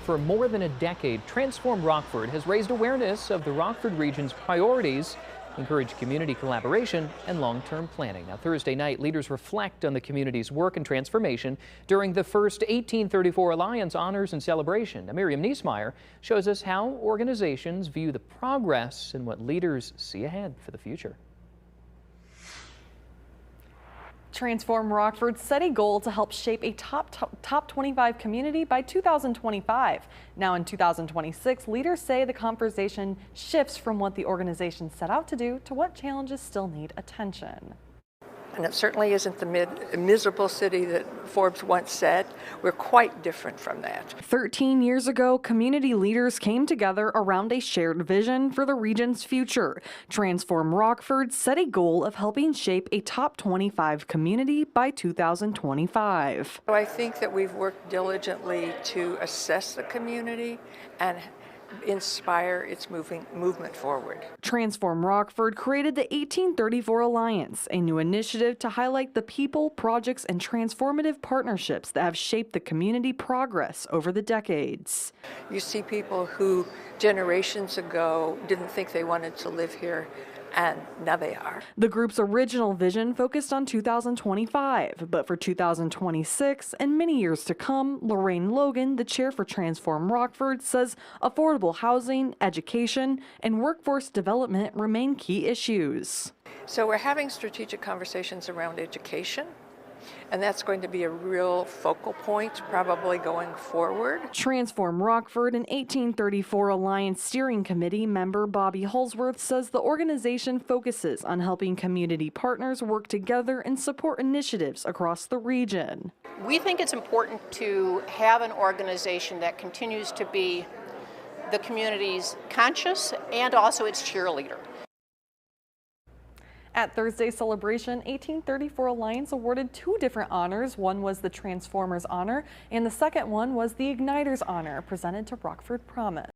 For more than a decade, Transform Rockford has raised awareness of the Rockford region's priorities, encouraged community collaboration and long-term planning. Now, Thursday night, leaders reflect on the community's work and transformation during the first 1834 Alliance Honors and Celebration. Now, Miriam Niesmeyer shows us how organizations view the progress and what leaders see ahead for the future. Transform Rockford set a goal to help shape a top 25 community by 2025. Now in 2026, leaders say the conversation shifts from what the organization set out to do to what challenges still need attention. And it certainly isn't the miserable city that Forbes once said. We're quite different from that. 13 years ago, community leaders came together around a shared vision for the region's future. Transform Rockford set a goal of helping shape a top 25 community by 2025. So I think that we've worked diligently to assess the community and inspire its movement forward. Transform Rockford created the 1834 Alliance, a new initiative to highlight the people, projects, and transformative partnerships that have shaped the community progress over the decades. You see people who generations ago didn't think they wanted to live here, and now they are. The group's original vision focused on 2025, but for 2026 and many years to come, Lorraine Logan, the chair for Transform Rockford, says affordable housing, education, and workforce development remain key issues. So we're having strategic conversations around education, and that's going to be a real focal point probably going forward. Transform Rockford and 1834 Alliance Steering Committee member Bobby Hulsworth says the organization focuses on helping community partners work together and support initiatives across the region. We think it's important to have an organization that continues to be the community's conscious and also its cheerleader. At Thursday's celebration, 1834 Alliance awarded two different honors. One was the Transformers Honor, and the second one was the Igniters Honor, presented to Rockford Promise.